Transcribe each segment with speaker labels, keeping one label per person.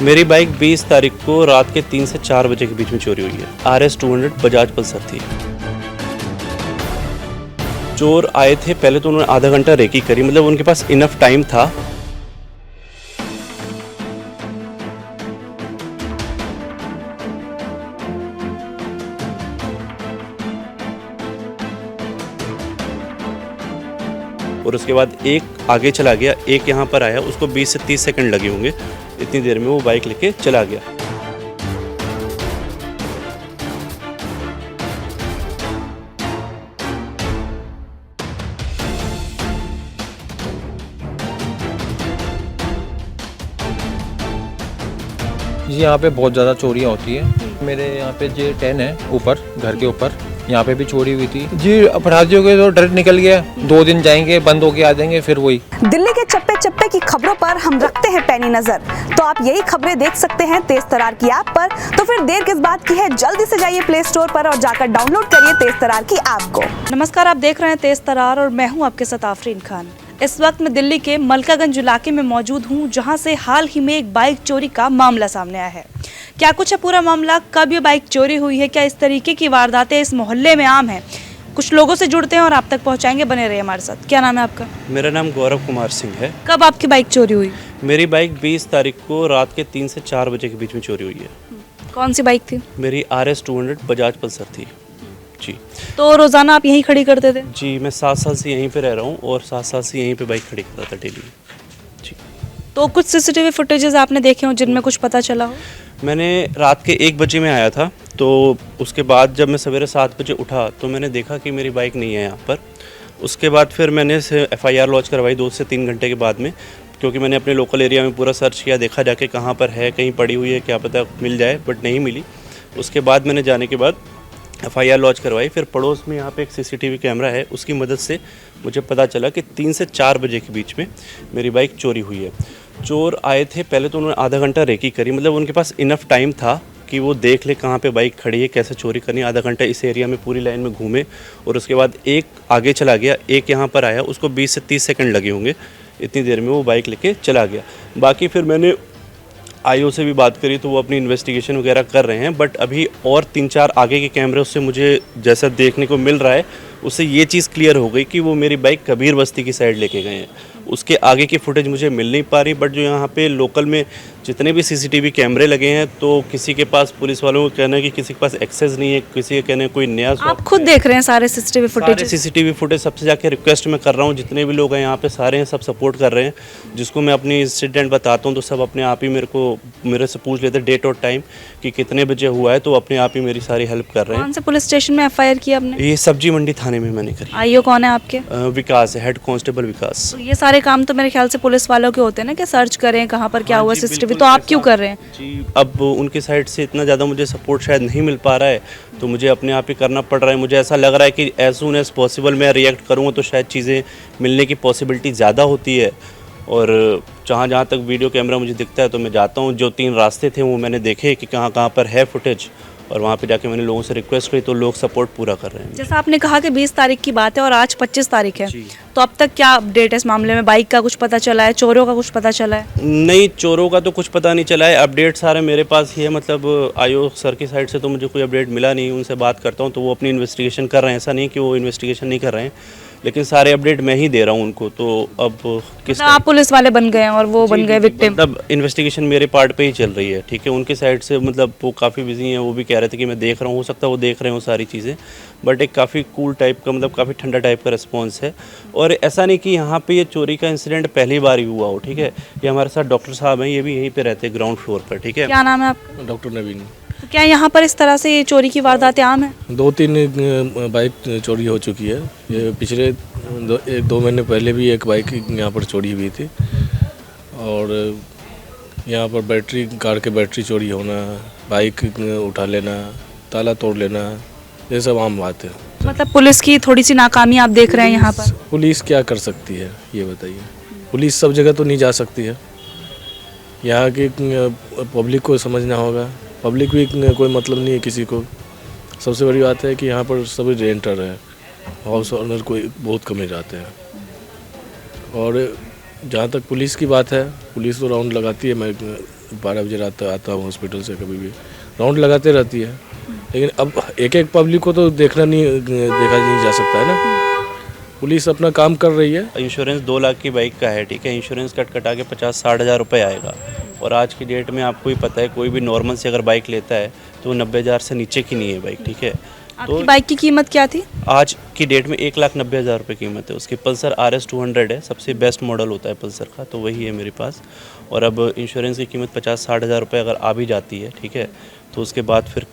Speaker 1: मेरी बाइक 20 तारीख को रात के 3 से 4 बजे के बीच में चोरी हुई है। RS 200 बजाज पल्सर थी। चोर आए थे, पहले तो उन्होंने आधा घंटा रेकी करी, मतलब उनके पास इनफ टाइम था। और उसके बाद एक आगे चला गया, एक यहाँ पर आया, उसको 20 से 30 सेकंड लगे होंगे। इतनी देर में वो बाइक लेके चला गया।
Speaker 2: जी यहाँ पे बहुत ज़्यादा चोरियाँ होती है। मेरे यहाँ पे जो 10 है ऊपर, घर के ऊपर, यहाँ पे भी चोरी हुई थी जी। अपराधियों के तो डर निकल गया, 2 दिन जाएंगे, बंद होके आ जाएंगे, फिर वही।
Speaker 3: दिल्ली के चप्पे चप्पे की खबरों पर हम रखते हैं पैनी नजर, तो आप यही खबरें देख सकते हैं तेज तरार की ऐप पर। तो फिर देर किस बात की है, जल्दी से जाइए प्ले स्टोर पर और जाकर डाउनलोड करिए तेज तरार की ऐप को।
Speaker 4: नमस्कार, आप देख रहे हैं तेज तरार और मैं हूं आपके साथ आफरीन खान। इस वक्त मैं दिल्ली के मलकागंज इलाके में मौजूद हूं, जहां से हाल ही में एक बाइक चोरी का मामला सामने आया है। क्या कुछ है पूरा मामला, कब ये बाइक चोरी हुई है, क्या इस तरीके की वारदातें इस मोहल्ले में आम है, कुछ लोगों से जुड़ते हैं और आप तक पहुंचाएंगे, बने रहिए हमारे साथ। क्या नाम है आपका?
Speaker 1: मेरा नाम गौरव कुमार सिंह है।
Speaker 4: कब आपकी बाइक चोरी हुई?
Speaker 1: मेरी बाइक 20 तारीख को रात के 3 से 4 बजे के बीच में चोरी हुई है।
Speaker 4: कौन सी बाइक थी?
Speaker 1: मेरी RS 200 बजाज पल्सर थी जी।
Speaker 4: तो रोजाना आप यहीं खड़ी करते थे?
Speaker 1: जी, मैं 7 साल से यहीं पे रह रहा हूँ और 7 साल से यहीं पे बाइक खड़ी करता था डेली जी।
Speaker 4: तो कुछ सीसीटीवी फुटेजेस आपने देखे हो जिनमें कुछ पता चला हो?
Speaker 1: मैंने रात के 1 बजे में आया था, तो उसके बाद जब मैं सवेरे 7 बजे उठा तो मैंने देखा कि मेरी बाइक नहीं है यहाँ पर। उसके बाद फिर मैंने FIR लॉन्च करवाई 2 से 3 घंटे के बाद में, क्योंकि मैंने अपने लोकल एरिया में पूरा सर्च किया, देखा जाके कहाँ पर है, कहीं पड़ी हुई है, क्या पता मिल जाए, बट नहीं मिली। उसके बाद मैंने जाने के बाद FIR लॉन्च करवाई। फिर पड़ोस में यहाँ पे एक CCTV कैमरा है, उसकी मदद से मुझे पता चला कि 3 से 4 बजे के बीच में मेरी बाइक चोरी हुई है। चोर आए थे, पहले तो उन्होंने आधा घंटा रेकी करी, मतलब उनके पास इनफ टाइम था कि वो देख ले कहाँ पे बाइक खड़ी है, कैसे चोरी करनी है। आधा घंटा इस एरिया में पूरी लाइन में घूमे और उसके बाद एक आगे चला गया, एक यहाँ पर आया, उसको 20 से 30 सेकंड लगे होंगे। इतनी देर में वो बाइक लेके चला गया। बाकी फिर मैंने IO से भी बात करी, तो वो अपनी इन्वेस्टिगेशन वगैरह कर रहे हैं, बट अभी और 3-4 आगे के कैमरे उससे मुझे जैसा देखने को मिल रहा है, उससे ये चीज़ क्लियर हो गई कि वो मेरी बाइक कबीर बस्ती की साइड लेके गए हैं। उसके आगे की फुटेज मुझे मिल नहीं पा रही, बट जो यहाँ पे लोकल में जितने भी CCTV कैमरे लगे हैं, तो किसी के पास, पुलिस वालों का कहना है कि किसी के पास एक्सेस नहीं है, किसी के कहना है कोई नया
Speaker 4: आप खुद देख रहे हैं सारे सीसीटीवी फुटेज?
Speaker 1: CCTV फुटेज सबसे जाके रिक्वेस्ट मैं कर रहा हूँ, जितने भी लोग हैं यहाँ पे सारे हैं, सब सपोर्ट कर रहे हैं। जिसको मैं अपनी इंसिडेंट बताता हूँ तो सब अपने आप ही मेरे से पूछ लेते डेट और टाइम कि कितने बजे हुआ है, तो अपने आप ही मेरी सारी हेल्प कर रहे हैं।
Speaker 4: कौन से पुलिस स्टेशन में FIR किया आपने?
Speaker 1: ये सब्जी मंडी थाने में मैंने करी।
Speaker 4: IO कौन है आपके?
Speaker 1: विकास है, हेड कांस्टेबल विकास।
Speaker 4: तो ये सारे काम तो मेरे ख्याल से पुलिस वालों के होते हैं ना, कि सर्च करें कहाँ पर क्या हुआ CCTV, तो आप क्यों कर रहे हैं?
Speaker 1: जी, अब उनके साइड से इतना ज़्यादा मुझे सपोर्ट शायद नहीं मिल पा रहा है, तो मुझे अपने आप ही करना पड़ रहा है। मुझे ऐसा लग रहा है कि एज सून एज पॉसिबल मैं रिएक्ट करूँगा तो शायद चीज़ें मिलने की पॉसिबिलिटी ज़्यादा होती है। और जहाँ तक वीडियो कैमरा मुझे दिखता है तो मैं जाता हूँ। जो 3 रास्ते थे वो मैंने देखे कि कहाँ पर है फुटेज, और वहाँ पे जाके मैंने लोगों से रिक्वेस्ट करी, तो लोग सपोर्ट पूरा कर रहे हैं।
Speaker 4: जैसा आपने कहा कि 20 तारीख की बात है और आज 25 तारीख है, तो अब तक क्या अपडेट है इस मामले में? बाइक का कुछ पता चला है, चोरों का कुछ पता चला है?
Speaker 1: नहीं, चोरों का तो कुछ पता नहीं चला है। अपडेट सारे मेरे पास ही है, मतलब IO सर की साइड से तो मुझे कोई अपडेट मिला नहीं। उनसे बात करता हूँ तो वो अपनी इन्वेस्टिगेशन कर रहे हैं, ऐसा नहीं कि वो इन्वेस्टिगेशन नहीं कर रहे हैं, लेकिन सारे अपडेट मैं ही दे रहा हूँ उनको। तो अब किस
Speaker 4: आप पुलिस वाले बन गए हैं और वो बन गए विक्टिम?
Speaker 1: मतलब इन्वेस्टिगेशन मेरे पार्ट पे ही चल रही है, ठीक है। उनके साइड से मतलब वो काफ़ी बिजी हैं, वो भी कह रहे थे कि मैं देख रहा हूँ, हो सकता है वो देख रहे हो सारी चीज़ें, बट एक काफ़ी कूल टाइप का, मतलब काफ़ी ठंडा टाइप का रिस्पॉन्स है। और ऐसा नहीं कि यहाँ पे ये चोरी का इंसिडेंट पहली बार ही हुआ हो, ठीक है। ये हमारे साथ डॉक्टर साहब हैं, ये भी यहीं पे रहते हैं ग्राउंड फ्लोर पर, ठीक है।
Speaker 4: क्या नाम है आपका?
Speaker 5: डॉक्टर नवीन।
Speaker 4: तो क्या यहाँ पर इस तरह से ये चोरी की वारदातें आम है?
Speaker 5: 2-3 बाइक चोरी हो चुकी है। ये पिछले 1-2 महीने पहले भी एक बाइक यहाँ पर चोरी हुई थी, और यहाँ पर कार के बैटरी चोरी होना, बाइक उठा लेना, ताला तोड़ लेना, ये सब आम बात है।
Speaker 4: मतलब पुलिस की थोड़ी सी नाकामी आप देख रहे हैं यहाँ पर?
Speaker 5: पुलिस क्या कर सकती है ये बताइए? पुलिस सब जगह तो नहीं जा सकती है। यहाँ की पब्लिक को समझना होगा। पब्लिक भी कोई मतलब नहीं है किसी को। सबसे बड़ी बात है कि यहाँ पर सभी रेंटर है, हाउस ओनर कोई बहुत कम ही रहते हैं। और जहाँ तक पुलिस की बात है, पुलिस तो राउंड लगाती है, 12 बजे रात आता हूँ हॉस्पिटल से, कभी भी राउंड लगाते रहती है। लेकिन अब एक एक पब्लिक को तो देखा नहीं जा सकता है ना। पुलिस अपना काम कर रही है।
Speaker 1: इंश्योरेंस 2 लाख की बाइक का है, ठीक है। इंश्योरेंस कटा के 50-60 हज़ार रुपये आएगा। और आज की डेट में आपको ही पता है, कोई भी नॉर्मल से अगर बाइक लेता है तो 90 हज़ार से नीचे की नहीं है बाइक, ठीक है।
Speaker 4: आपकी बाइक की कीमत क्या थी?
Speaker 1: आज की डेट में 1,90,000 रुपये कीमत है उसकी। पल्सर RS 200 है, सबसे बेस्ट मॉडल होता है पल्सर का, तो वही है मेरे पास। और अब इंश्योरेंस की कीमत 50-60 हज़ार रुपये अगर आ भी जाती है, ठीक है, तो उसके बाद फिर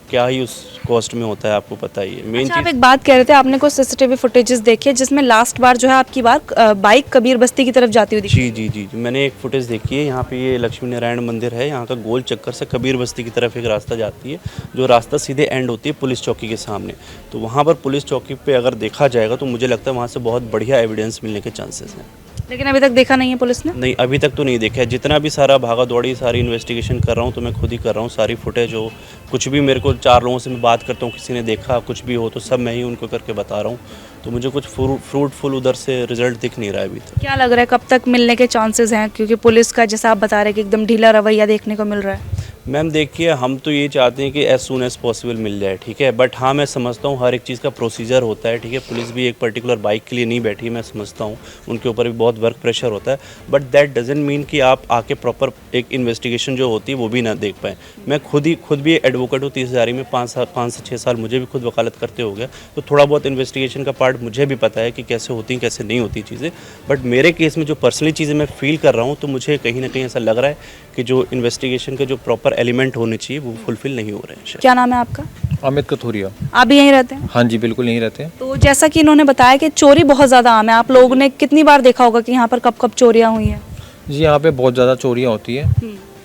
Speaker 1: क्या ही उस कॉस्ट में होता है आपको पता ही है। मेन
Speaker 4: अच्छा, आप एक बात कह रहे थे, आपने कुछ CCTV फुटेजेस देखी है जिसमें लास्ट बार जो है आपकी बाइक कबीर बस्ती की तरफ जाती हुई दिखी।
Speaker 1: जी, मैंने एक फुटेज देखी है। यहाँ पे ये लक्ष्मी नारायण मंदिर है, यहाँ का गोल चक्कर से कबीर बस्ती की तरफ एक रास्ता जाती है, जो रास्ता सीधे एंड होती है पुलिस चौकी के सामने। तो वहाँ पर पुलिस चौकी पे अगर देखा जाएगा तो मुझे लगता है वहाँ से बहुत बढ़िया एविडेंस मिलने के चांसेस हैं।
Speaker 4: लेकिन अभी तक देखा नहीं है पुलिस ने?
Speaker 1: नहीं, अभी तक तो नहीं देखा है। जितना भी सारा भागा दौड़ी सारी इन्वेस्टिगेशन कर रहा हूँ तो मैं खुद ही कर रहा हूँ। सारी फुटेज हो, कुछ भी मेरे को 4 लोगों से मैं बात करता हूँ, किसी ने देखा कुछ भी हो तो सब मैं ही उनको करके बता रहा हूँ। तो मुझे कुछ फ्रूटफुल उधर से रिजल्ट दिख नहीं रहा है अभी तक।
Speaker 4: क्या लग रहा है कब तक मिलने के चांसेस हैं, क्योंकि पुलिस का जैसा आप बता रहे हैं कि एकदम ढीला रवैया देखने को मिल रहा है?
Speaker 1: मैम देखिए, हम तो ये चाहते हैं कि एज सून एज पॉसिबल मिल जाए, ठीक है। बट हाँ, मैं समझता हूँ हर एक चीज़ का प्रोसीजर होता है, ठीक है। पुलिस भी एक पर्टिकुलर बाइक के लिए नहीं बैठी, मैं समझता हूँ उनके ऊपर भी बहुत वर्क प्रेशर होता है। बट दैट डजंट मीन कि आप आके प्रॉपर एक इन्वेस्टिगेशन जो होती है वो भी ना देख पाएँ। मैं खुद भी एडवोकेट हूँ, 30,000 में 5 से 6 साल मुझे भी खुद वकालत करते हो गया, तो थोड़ा बहुत इन्वेस्टिगेशन का पार्ट मुझे भी पता है कि कैसे होती हैं कैसे नहीं होती चीज़ें। बट मेरे केस में जो पर्सनली चीज़ें मैं फील कर रहा हूँ, तो मुझे कहीं ना कहीं ऐसा लग रहा है कि जो इन्वेस्टिगेशन के जो प्रॉपर एलिमेंट होने चाहिए वो फुलफिल नहीं हो रहे हैं।
Speaker 4: क्या नाम है आपका?
Speaker 2: अमित कथोरिया।
Speaker 4: आप भी यहीं रहते हैं?
Speaker 2: हाँ जी, बिल्कुल यहीं रहते हैं।
Speaker 4: तो जैसा कि इन्होंने बताया कि चोरी बहुत ज़्यादा आम है, आप लोगों ने कितनी बार देखा होगा कि यहाँ पर कब कब चोरियाँ हुई हैं?
Speaker 2: जी, यहाँ पे बहुत ज़्यादा चोरियाँ होती है।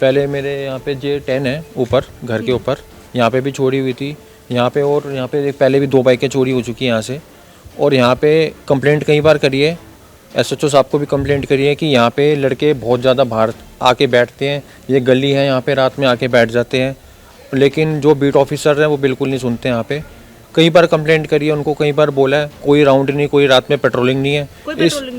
Speaker 2: पहले मेरे यहाँ पे J10 है ऊपर, घर के ऊपर, यहाँ पे भी चोरी हुई थी। यहाँ पे और यहाँ पे पहले भी 2 बाइकें चोरी हो चुकी हैं यहाँ से। और यहाँ पे कंप्लेंट कई बार करी है, SHO साहब को भी कंप्लेंट करी है कि यहाँ पे लड़के बहुत ज़्यादा बाहर आके बैठते हैं। ये गली है, यहाँ पे रात में आके बैठ जाते हैं। लेकिन जो बीट ऑफिसर हैं वो बिल्कुल नहीं सुनते। यहाँ पे कई बार कंप्लेंट करी है, उनको कई बार बोला है, कोई राउंड नहीं, कोई रात में पेट्रोलिंग नहीं है।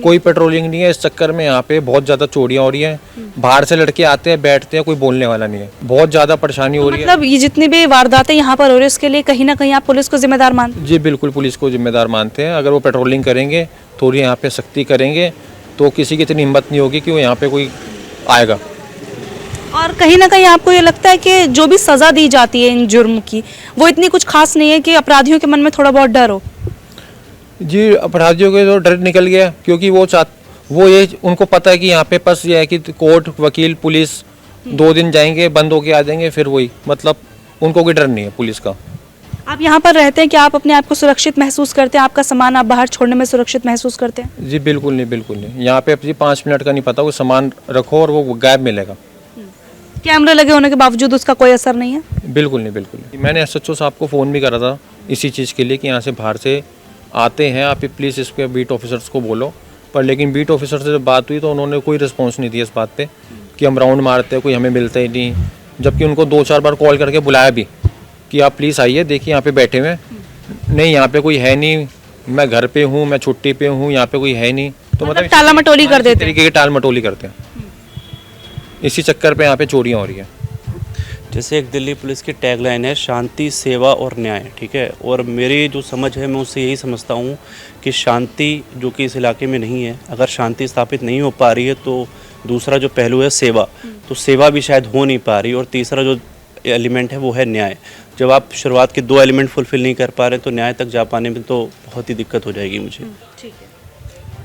Speaker 2: कोई पेट्रोलिंग नहीं है। इस चक्कर में यहाँ पे बहुत ज़्यादा चोरियाँ हो रही हैं। बाहर से लड़के आते हैं, बैठते हैं, कोई बोलने वाला नहीं है। बहुत ज़्यादा परेशानी हो रही है।
Speaker 4: मतलब ये जितनी भी वारदातें यहाँ पर हो रही है उसके लिए कहीं ना कहीं आप पुलिस को जिम्मेदार मानते हैं?
Speaker 2: जी बिल्कुल, पुलिस को जिम्मेदार मानते हैं। अगर वो पेट्रोलिंग करेंगे, थोड़ी यहाँ पे सख्ती करेंगे, तो किसी की इतनी हिम्मत नहीं होगी कि वो यहाँ पे कोई आएगा।
Speaker 4: और कहीं ना कहीं आपको ये लगता है कि जो भी सज़ा दी जाती है इन जुर्म की, वो इतनी कुछ खास नहीं है कि अपराधियों के मन में थोड़ा बहुत डर हो?
Speaker 2: जी, अपराधियों के तो डर निकल गया, क्योंकि वो ये उनको पता है कि यहाँ पे बस ये है कि कोर्ट, वकील, पुलिस 2 दिन जाएंगे, बंद होके आ जाएंगे, फिर वही, मतलब उनको कोई डर नहीं है पुलिस का।
Speaker 4: आप यहाँ पर रहते हैं, क्या आप अपने आप को सुरक्षित महसूस करते हैं? आपका सामान आप बाहर छोड़ने में सुरक्षित महसूस करते हैं?
Speaker 2: जी बिल्कुल नहीं, बिल्कुल नहीं। यहाँ पे जी 5 मिनट का नहीं पता, वो सामान रखो और वो गायब मिलेगा।
Speaker 4: कैमरे लगे होने के बावजूद उसका कोई असर नहीं है?
Speaker 2: बिल्कुल नहीं, बिल्कुल नहीं। मैंने SHO साहब को फ़ोन भी करा था इसी चीज़ के लिए कि यहाँ से बाहर से आते हैं, आप प्लीज़ इसके बीट ऑफिसर्स को बोलो। पर लेकिन बीट ऑफिसर से जब बात हुई तो उन्होंने कोई रिस्पॉन्स नहीं दिया इस बात पे कि हम राउंड मारते हैं, कोई हमें मिलता ही नहीं। जबकि उनको 2-4 बार कॉल करके बुलाया भी कि आप प्लीज़ आइए, देखिए यहाँ पे बैठे हुए। नहीं, यहाँ पे कोई है नहीं, मैं घर पे हूँ, मैं छुट्टी पे हूँ, यहाँ पे कोई है नहीं। तो मतलब
Speaker 4: टाला मटोली कर देते हैं?
Speaker 2: तरीके की टाल मटोली करते हैं। इसी चक्कर पे यहाँ पे चोरियाँ हो रही हैं।
Speaker 1: जैसे एक दिल्ली पुलिस की टैगलाइन है, शांति, सेवा और न्याय, ठीक है। और मेरी जो समझ है, मैं उससे यही समझता हूँ कि शांति जो कि इस इलाके में नहीं है, अगर शांति स्थापित नहीं हो पा रही है तो दूसरा जो पहलू है सेवा, तो सेवा भी शायद हो नहीं पा रही। और तीसरा जो एलिमेंट है वो है न्याय। जब आप शुरुआत के 2 एलिमेंट फुलफिल नहीं कर पा रहे तो न्याय तक जा पाने में तो बहुत ही दिक्कत हो जाएगी मुझे।
Speaker 4: ठीक है।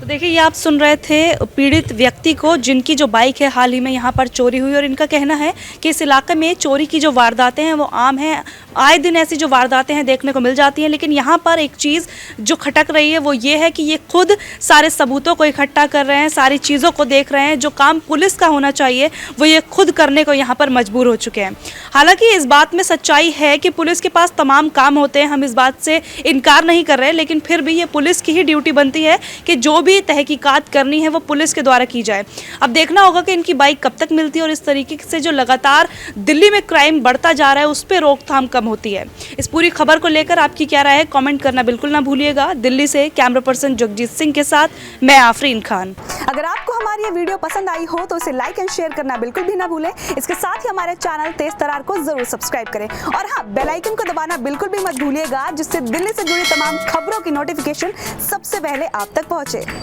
Speaker 4: तो देखिए, ये आप सुन रहे थे पीड़ित व्यक्ति को, जिनकी जो बाइक है हाल ही में यहाँ पर चोरी हुई। और इनका कहना है कि इस इलाके में चोरी की जो वारदातें हैं वो आम हैं, आए दिन ऐसी जो वारदातें हैं देखने को मिल जाती हैं। लेकिन यहाँ पर एक चीज़ जो खटक रही है वो ये है कि ये खुद सारे सबूतों को इकट्ठा कर रहे हैं, सारी चीज़ों को देख रहे हैं। जो काम पुलिस का होना चाहिए वो ये खुद करने को यहाँ पर मजबूर हो चुके हैं। हालांकि इस बात में सच्चाई है कि पुलिस के पास तमाम काम होते हैं, हम इस बात से इनकार नहीं कर रहे, लेकिन फिर भी ये पुलिस की ही ड्यूटी बनती है कि जो भी तहकीकात करनी है वो पुलिस के द्वारा की जाए। अब देखना होगा कि इनकी बाइक कब तक मिलती है और इस तरीके से जो लगातार दिल्ली में क्राइम बढ़ता जा रहा है उस पर रोकथाम कम होती है। इस पूरी खबर को लेकर आपकी क्या राय है, कमेंट करना बिल्कुल ना भूलिएगा। दिल्ली से कैमरा पर्सन जगजीत सिंह के साथ मैं आफरीन खान।
Speaker 3: अगर आपको हमारी ये वीडियो पसंद आई हो तो इसे लाइक एंड शेयर करना बिल्कुल भी ना भूलें। इसके साथ ही हमारे चैनल तेज तरार को जरूर सब्सक्राइब करें और हाँ, बेल आइकन को दबाना बिल्कुल भी मत भूलिएगा, जिससे दिल्ली से जुड़ी तमाम खबरों की नोटिफिकेशन सबसे पहले आप तक पहुंचे।